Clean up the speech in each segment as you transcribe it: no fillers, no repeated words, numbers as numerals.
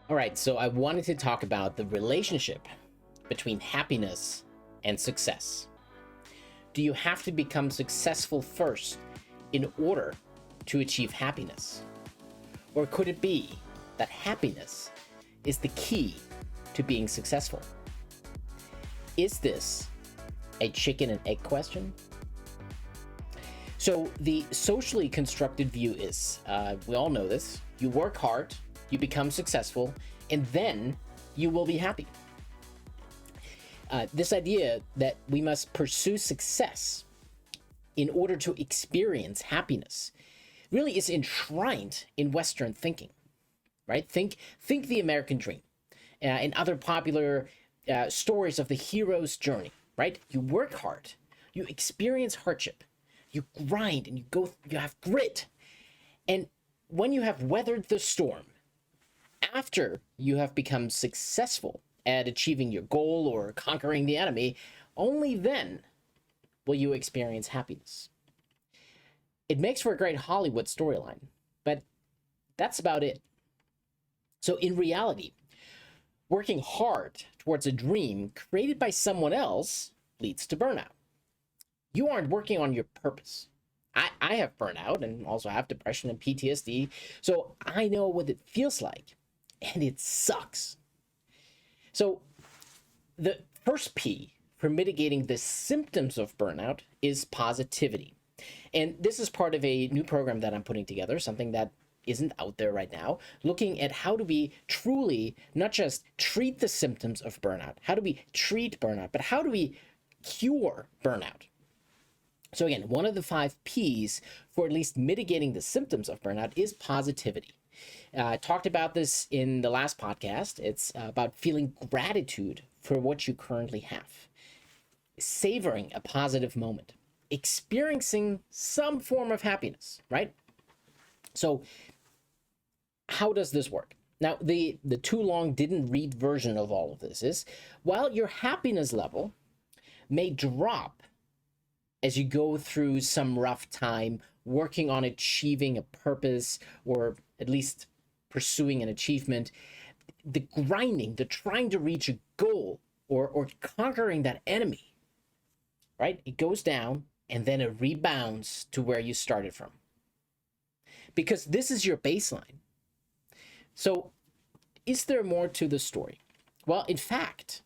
All right, so I wanted to talk about the relationship between happiness and success. Do you have to become successful first in order to achieve happiness? Or could it be that happiness is the key to being successful? Is this a chicken and egg question? So, the socially constructed view is we all know this: you work hard, you become successful, and then you will be happy. This idea that we must pursue success in order to experience happiness really is enshrined in Western thinking, right? Think the American dream and other popular stories of the hero's journey, right? You work hard, you experience hardship, you grind, and you have grit. And when you have weathered the storm, after you have become successful at achieving your goal or conquering the enemy, only then will you experience happiness. It makes for a great Hollywood storyline, but that's about it. So in reality, working hard towards a dream created by someone else leads to burnout. You aren't working on your purpose. I have burnout and also have depression and PTSD, so I know what it feels like, and it sucks. So the first P for mitigating the symptoms of burnout is positivity. And this is part of a new program that I'm putting together, something that isn't out there right now, looking at how do we truly not just treat the symptoms of burnout, how do we treat burnout, but how do we cure burnout? So again, one of the 5 P's for at least mitigating the symptoms of burnout is positivity. I talked about this in the last podcast. It's about feeling gratitude for what you currently have, savoring a positive moment, experiencing some form of happiness, right? So how does this work? Now, the too long didn't read version of all of this is, while your happiness level may drop as you go through some rough time working on achieving a purpose or at least pursuing an achievement, the grinding, the trying to reach a goal or conquering that enemy, right? It goes down and then it rebounds to where you started from. Because this is your baseline. So, is there more to the story? Well, in fact,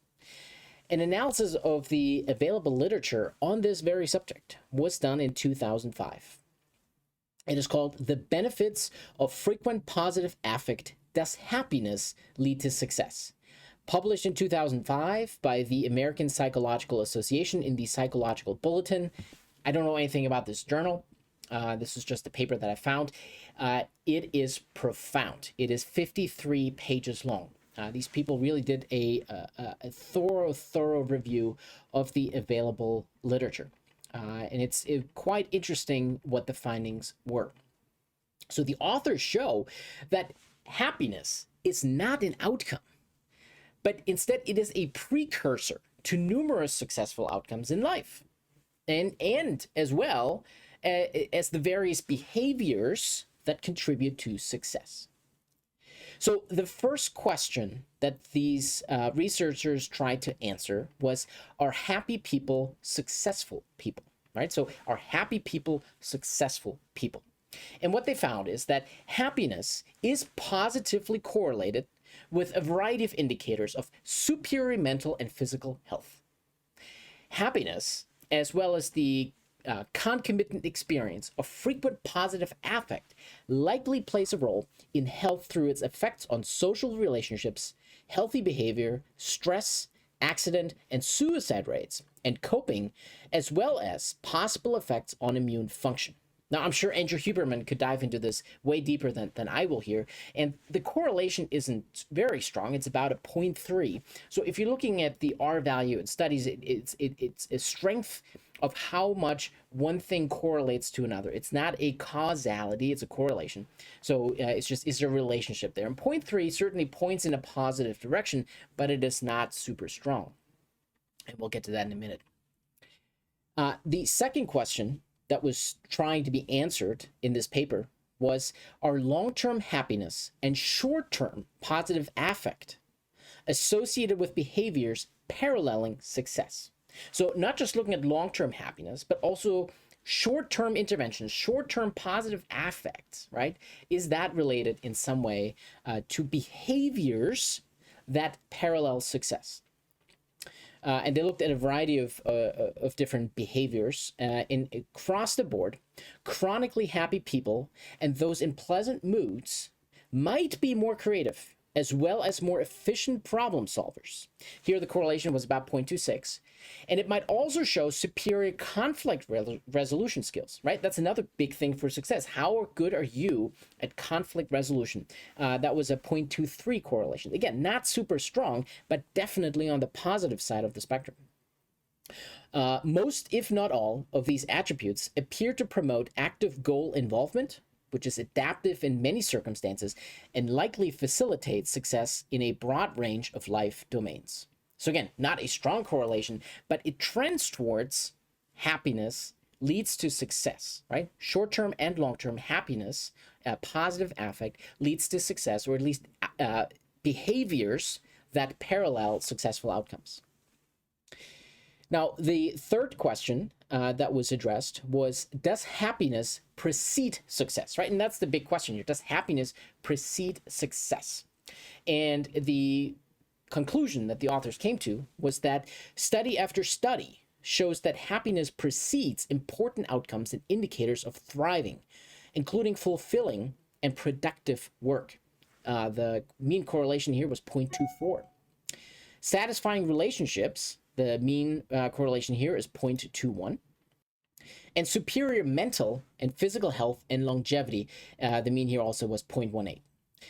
an analysis of the available literature on this very subject was done in 2005. It is called The Benefits of Frequent Positive Affect. Does Happiness Lead to Success? Published in 2005 by the American Psychological Association in the Psychological Bulletin. I don't know anything about this journal. This is just a paper that I found. It is profound. It is 53 pages long. These people really did a thorough review of the available literature. And it's quite interesting what the findings were. So the authors show that happiness is not an outcome, but instead it is a precursor to numerous successful outcomes in life. And as well as the various behaviors that contribute to success. So the first question that these researchers tried to answer was, are happy people successful people, right? So are happy people successful people? And what they found is that happiness is positively correlated with a variety of indicators of superior mental and physical health. Happiness, as well as the concomitant experience of frequent positive affect, likely plays a role in health through its effects on social relationships, healthy behavior, stress, accident and suicide rates, and coping, as well as possible effects on immune function. Now, I'm sure Andrew Huberman could dive into this way deeper than I will here, and the correlation isn't very strong. It's about a 0.3. So if you're looking at the R value in studies, it's a strength of how much one thing correlates to another. It's not a causality, it's a correlation. So it's just, is there a relationship there? And 0.3 certainly points in a positive direction, but it is not super strong. And we'll get to that in a minute. The second question that was trying to be answered in this paper was, are long-term happiness and short-term positive affect associated with behaviors paralleling success? So not just looking at long-term happiness, but also short-term interventions, short-term positive affects, right? Is that related in some way to behaviors that parallel success? And they looked at a variety of different behaviors across the board. Chronically happy people and those in pleasant moods might be more creative as well as more efficient problem solvers. Here the correlation was about 0.26. And it might also show superior conflict resolution skills, right? That's another big thing for success. How good are you at conflict resolution? That was a 0.23 correlation. Again, not super strong, but definitely on the positive side of the spectrum. Most, if not all, of these attributes appear to promote active goal involvement, which is adaptive in many circumstances and likely facilitates success in a broad range of life domains. So again, not a strong correlation, but it trends towards happiness leads to success, right? Short-term and long-term happiness, positive affect leads to success, or at least behaviors that parallel successful outcomes. Now, the third question that was addressed was, does happiness precede success, right? And that's the big question here. Does happiness precede success? And the conclusion that the authors came to was that study after study shows that happiness precedes important outcomes and indicators of thriving, including fulfilling and productive work. The mean correlation here was 0.24. Satisfying relationships, the mean correlation here is 0.21. And superior mental and physical health and longevity, the mean here also was 0.18.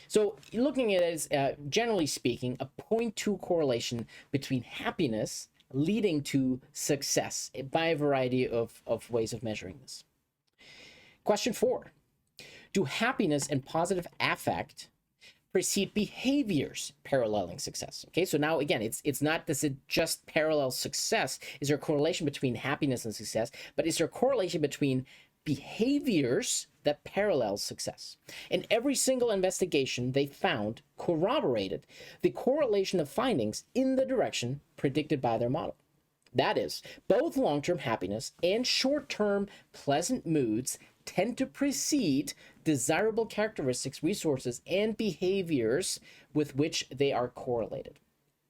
So looking at it as, generally speaking, a 0.2 correlation between happiness leading to success by a variety of ways of measuring this. Question 4. Do happiness and positive affect precede behaviors paralleling success? Okay, so now again, it's not, does it just parallel success? Is there a correlation between happiness and success? But is there a correlation between behaviors that parallel success? And every single investigation they found corroborated the correlation of findings in the direction predicted by their model. That is, both long-term happiness and short-term pleasant moods tend to precede desirable characteristics, resources, and behaviors with which they are correlated.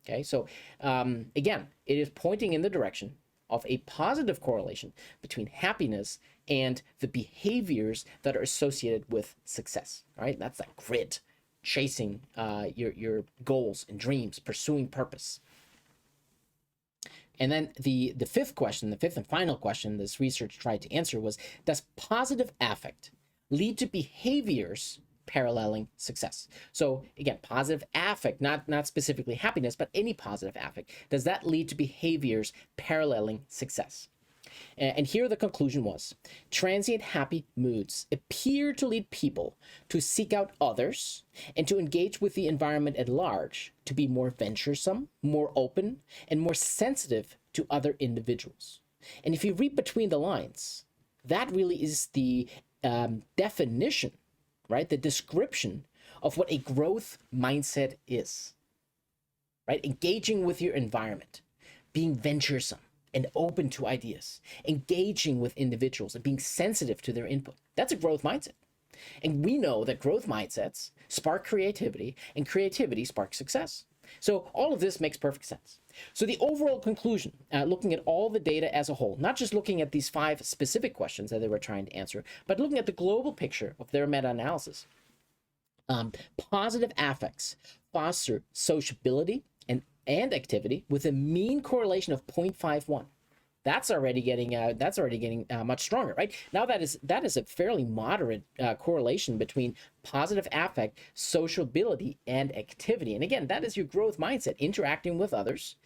Okay, so again, it is pointing in the direction of a positive correlation between happiness and the behaviors that are associated with success. All right, that's that grit, chasing your goals and dreams, pursuing purpose. And then the fifth question, the fifth and final question this research tried to answer was, does positive affect lead to behaviors paralleling success? So again, positive affect, not specifically happiness, but any positive affect, does that lead to behaviors paralleling success? And here the conclusion was, transient happy moods appear to lead people to seek out others and to engage with the environment at large, to be more venturesome, more open, and more sensitive to other individuals. And if you read between the lines, that really is the definition, right? The description of what a growth mindset is, right? Engaging with your environment, being venturesome and open to ideas, engaging with individuals and being sensitive to their input. That's a growth mindset. And we know that growth mindsets spark creativity, and creativity sparks success. So all of this makes perfect sense. So the overall conclusion, looking at all the data as a whole, not just looking at these 5 specific questions that they were trying to answer, but looking at the global picture of their meta-analysis, positive affects foster sociability and activity with a mean correlation of 0.51. That's already getting much stronger, right? Now that is a fairly moderate correlation between positive affect, sociability, and activity. And again, that is your growth mindset, interacting with others,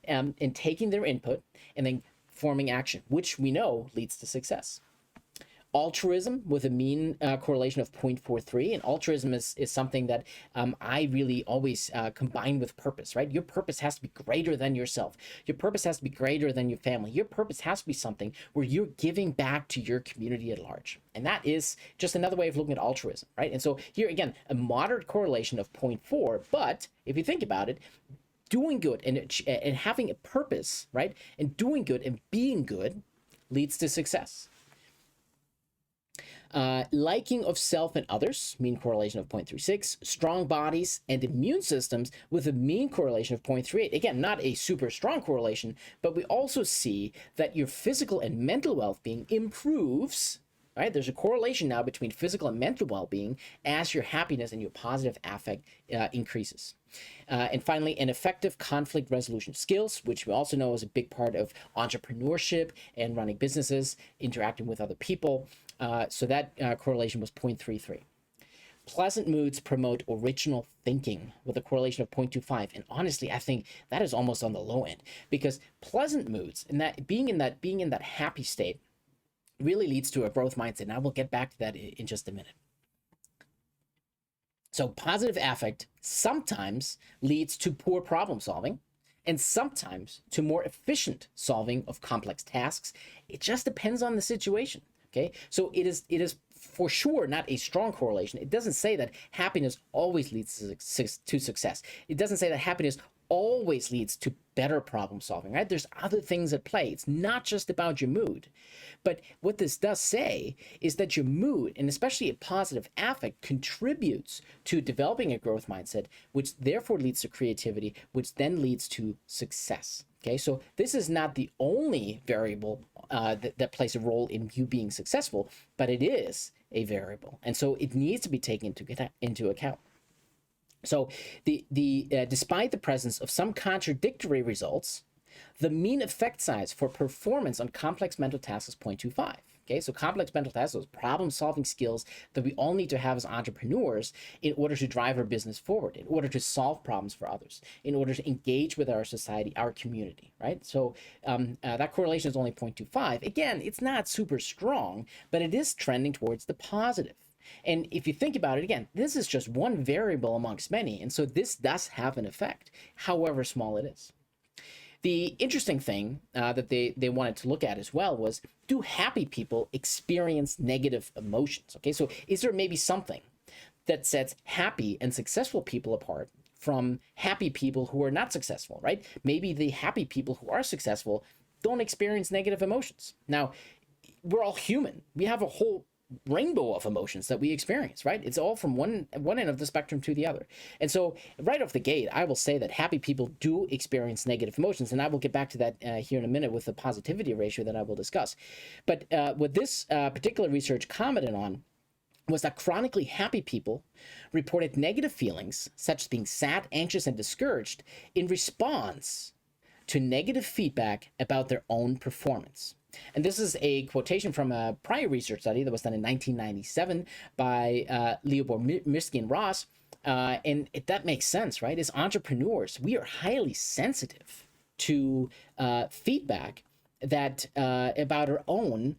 and taking their input, and then forming action, which we know leads to success. Altruism with a mean correlation of 0.43. And altruism is something that I really always combine with purpose, right? Your purpose has to be greater than yourself. Your purpose has to be greater than your family. Your purpose has to be something where you're giving back to your community at large. And that is just another way of looking at altruism, right? And so here again, a moderate correlation of 0.4, but if you think about it, doing good and having a purpose, right? And doing good and being good leads to success. Liking of self and others, mean correlation of 0.36. Strong bodies and immune systems with a mean correlation of 0.38. Again, not a super strong correlation, but we also see that your physical and mental well-being improves. Right? There's a correlation now between physical and mental well-being as your happiness and your positive affect increases. And finally, an effective conflict resolution skills, which we also know is a big part of entrepreneurship and running businesses, interacting with other people. So that correlation was 0.33. Pleasant moods promote original thinking with a correlation of 0.25. And honestly, I think that is almost on the low end, because pleasant moods and that being in that happy state really leads to a growth mindset. And I will get back to that in just a minute. So positive affect sometimes leads to poor problem solving and sometimes to more efficient solving of complex tasks. It just depends on the situation. Okay, so it is for sure not a strong correlation. It doesn't say that happiness always leads to success. It doesn't say that happiness always leads to better problem solving, right? There's other things at play. It's not just about your mood. But what this does say is that your mood, and especially a positive affect, contributes to developing a growth mindset, which therefore leads to creativity, which then leads to success. Okay, so this is not the only variable that plays a role in you being successful, but it is a variable. And so it needs to be taken into account. So despite the presence of some contradictory results, the mean effect size for performance on complex mental tasks is 0.25. Okay, so complex mental tasks, those problem-solving skills that we all need to have as entrepreneurs in order to drive our business forward, in order to solve problems for others, in order to engage with our society, our community, right? So that correlation is only 0.25. Again, it's not super strong, but it is trending towards the positive. And if you think about it, again, this is just one variable amongst many. And so this does have an effect, however small it is. The interesting thing that they wanted to look at as well was, do happy people experience negative emotions? Okay, so is there maybe something that sets happy and successful people apart from happy people who are not successful, right? Maybe the happy people who are successful don't experience negative emotions. Now, we're all human. We have a whole rainbow of emotions that we experience, right? It's all from one end of the spectrum to the other. And so right off the gate, I will say that happy people do experience negative emotions, and I will get back to that here in a minute with the positivity ratio that I will discuss. But what this particular research commented on was that chronically happy people reported negative feelings, such as being sad, anxious, and discouraged, in response to negative feedback about their own performance. And this is a quotation from a prior research study that was done in 1997 by Leopold Mirsky and Ross. And that makes sense, right? As entrepreneurs, we are highly sensitive to feedback that about our own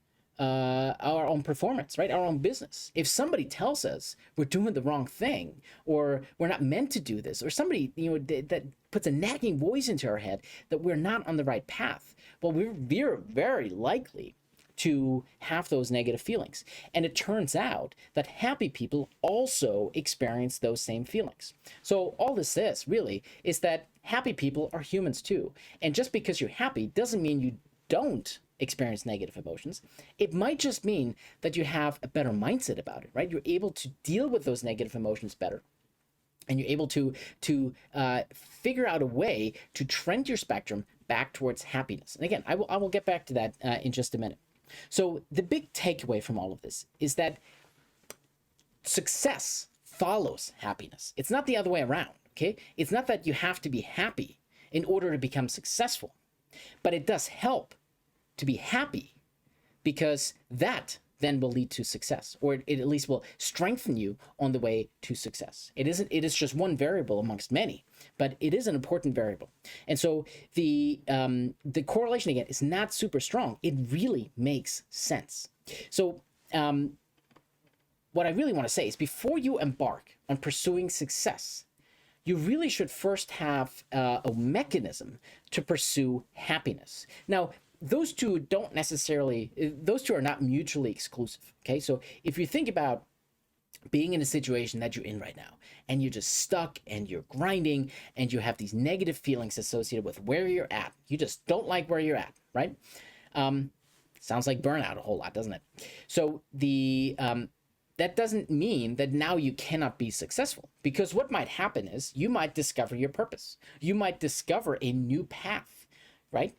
performance, right? Our own business. If somebody tells us we're doing the wrong thing, or we're not meant to do this, or somebody that puts a nagging voice into our head that we're not on the right path, well, we're very likely to have those negative feelings. And it turns out that happy people also experience those same feelings. So all this says really is that happy people are humans too. And just because you're happy doesn't mean you don't experience negative emotions. It might just mean that you have a better mindset about it, right? You're able to deal with those negative emotions better. And you're able to figure out a way to trend your spectrum back towards happiness. And again, I will get back to that in just a minute. So the big takeaway from all of this is that success follows happiness. It's not the other way around, okay? It's not that you have to be happy in order to become successful, but it does help to be happy, because that then will lead to success, or it at least will strengthen you on the way to success. It is just one variable amongst many, but it is an important variable. And so the correlation, again, is not super strong. It really makes sense. So what I really want to say is before you embark on pursuing success, you really should first have a mechanism to pursue happiness. Now, those two are not mutually exclusive. Okay, so if you think about being in a situation that you're in right now and you're just stuck and you're grinding and you have these negative feelings associated with where you're at, you just don't like where you're at, right? Sounds like burnout a whole lot, doesn't it? So that doesn't mean that now you cannot be successful, because what might happen is you might discover your purpose. You might discover a new path, right?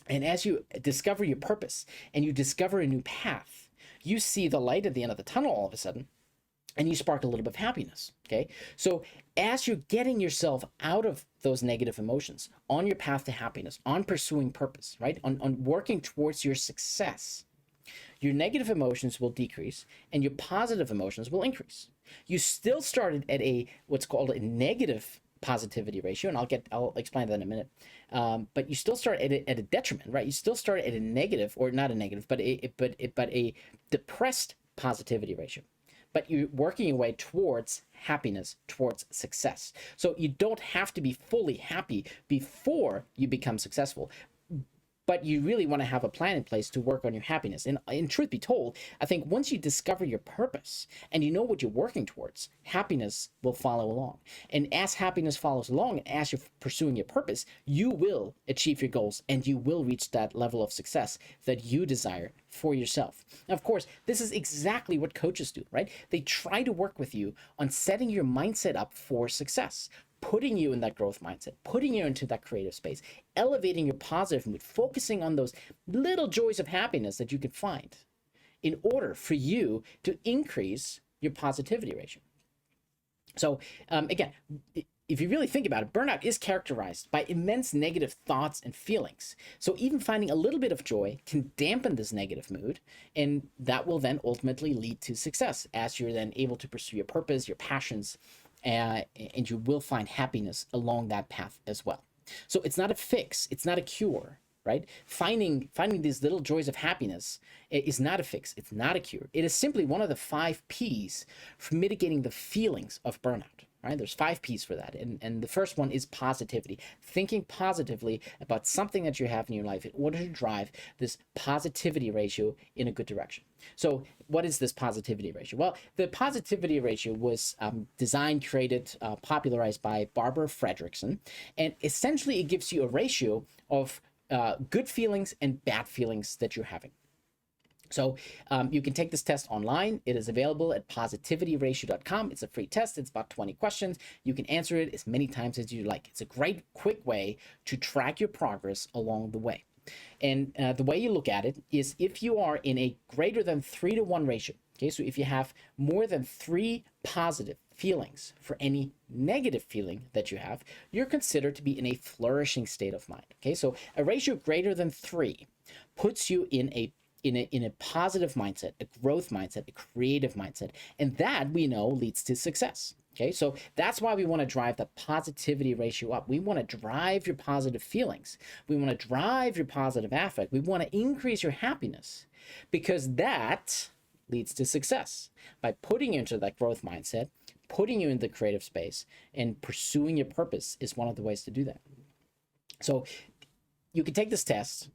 And as you discover your purpose and you discover a new path, you see the light at the end of the tunnel all of a sudden, and you spark a little bit of happiness, okay? So as you're getting yourself out of those negative emotions, on your path to happiness, on pursuing purpose, right? On working towards your success, your negative emotions will decrease and your positive emotions will increase. You still started at what's called a negative positivity ratio, and I'll explain that in a minute. But you still start at a detriment, right? You still start at a negative, or not a negative, but a depressed positivity ratio. But you're working your way towards happiness, towards success. So you don't have to be fully happy before you become successful, but you really want to have a plan in place to work on your happiness. And truth be told, I think once you discover your purpose and you know what you're working towards, happiness will follow along. And as happiness follows along, and as you're pursuing your purpose, you will achieve your goals and you will reach that level of success that you desire for yourself. Now, of course, this is exactly what coaches do, right? They try to work with you on setting your mindset up for success, putting you in that growth mindset, putting you into that creative space, elevating your positive mood, focusing on those little joys of happiness that you can find in order for you to increase your positivity ratio. So again, if you really think about it, burnout is characterized by immense negative thoughts and feelings. So even finding a little bit of joy can dampen this negative mood, and that will then ultimately lead to success as you're then able to pursue your purpose, your passions, and you will find happiness along that path as well. So it's not a fix, it's not a cure, right? Finding these little joys of happiness is not a fix, it's not a cure. It is simply one of the 5 P's for mitigating the feelings of burnout, right? There's 5 P's for that. And the first one is positivity. Thinking positively about something that you have in your life in order to drive this positivity ratio in a good direction. So what is this positivity ratio? Well, the positivity ratio was designed, created, popularized by Barbara Fredrickson. And essentially it gives you a ratio of good feelings and bad feelings that you're having. So you can take this test online. It is available at positivityratio.com. It's a free test. It's about 20 questions. You can answer it as many times as you like. It's a great, quick way to track your progress along the way. And the way you look at it is if you are in a greater than 3-to-1 ratio, okay, so if you have more than 3 positive feelings for any negative feeling that you have, you're considered to be in a flourishing state of mind. Okay, so a ratio greater than 3 puts you in a positive mindset, a growth mindset, a creative mindset, and that we know leads to success. Okay, so that's why we want to drive the positivity ratio up. We want to drive your positive feelings. We want to drive your positive affect. We want to increase your happiness, because that leads to success. By putting you into that growth mindset, putting you in the creative space, and pursuing your purpose is one of the ways to do that. So you can take this test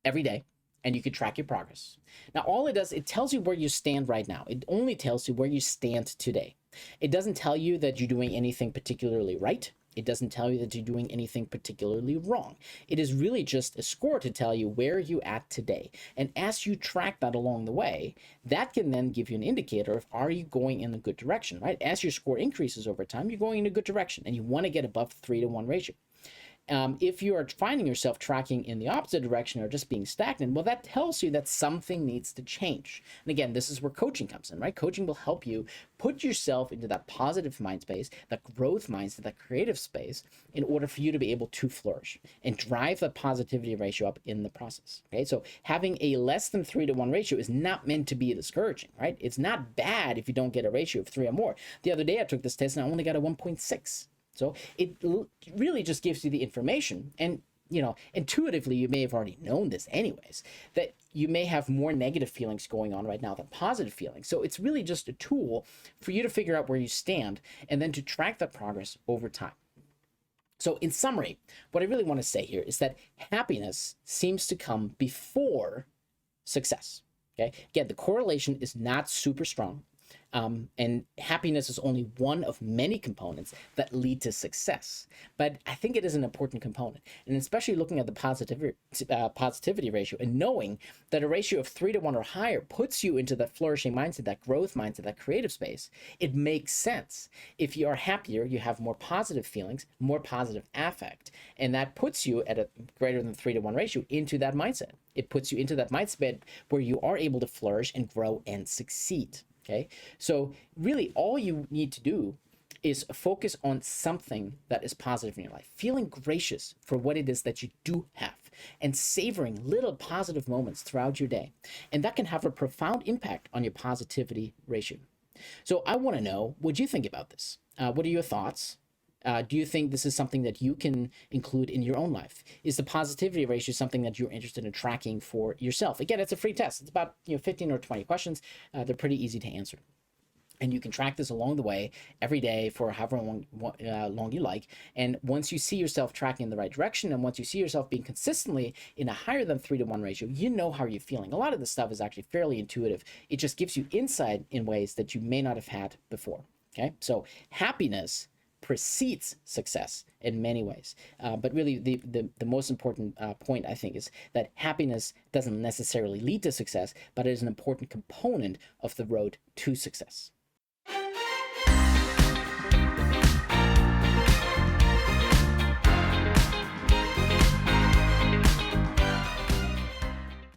every day, and you can track your progress. Now, all it does, it tells you where you stand right now. It only tells you where you stand today. It doesn't tell you that you're doing anything particularly right. It doesn't tell you that you're doing anything particularly wrong. It is really just a score to tell you where you're at today. And as you track that along the way, that can then give you an indicator of, are you going in a good direction, right? As your score increases over time, you're going in a good direction, and you want to get above 3-to-1 ratio. If you are finding yourself tracking in the opposite direction or just being stagnant, well, that tells you that something needs to change. And again, this is where coaching comes in, right? Coaching will help you put yourself into that positive mind space, that growth mindset, that creative space, in order for you to be able to flourish and drive the positivity ratio up in the process. Okay, so having a less than 3-to-1 ratio is not meant to be discouraging, right? It's not bad if you don't get a ratio of 3 or more. The other day I took this test and I only got a 1.6. So it really just gives you the information, and intuitively, you may have already known this anyways, that you may have more negative feelings going on right now than positive feelings. So it's really just a tool for you to figure out where you stand and then to track that progress over time. So in summary, what I really want to say here is that happiness seems to come before success. Okay. Again, the correlation is not super strong. And happiness is only one of many components that lead to success. But I think it is an important component. And especially looking at the positivity ratio and knowing that a ratio of 3-to-1 or higher puts you into that flourishing mindset, that growth mindset, that creative space, it makes sense. If you are happier, you have more positive feelings, more positive affect. And that puts you at a greater than 3-to-1 ratio into that mindset. It puts you into that mindset where you are able to flourish and grow and succeed. Okay, so really all you need to do is focus on something that is positive in your life, feeling gracious for what it is that you do have, and savoring little positive moments throughout your day. And that can have a profound impact on your positivity ratio. So I want to know what you think about this. What are your thoughts? Do you think this is something that you can include in your own life? Is the positivity ratio something that you're interested in tracking for yourself? Again, it's a free test. It's about 15 or 20 questions. They're pretty easy to answer. And you can track this along the way every day for however long you like. And once you see yourself tracking in the right direction, and once you see yourself being consistently in a higher than 3-to-1 ratio, you know how you're feeling. A lot of this stuff is actually fairly intuitive. It just gives you insight in ways that you may not have had before. Okay, so happiness precedes success in many ways. But really the most important point, I think, is that happiness doesn't necessarily lead to success, but it is an important component of the road to success.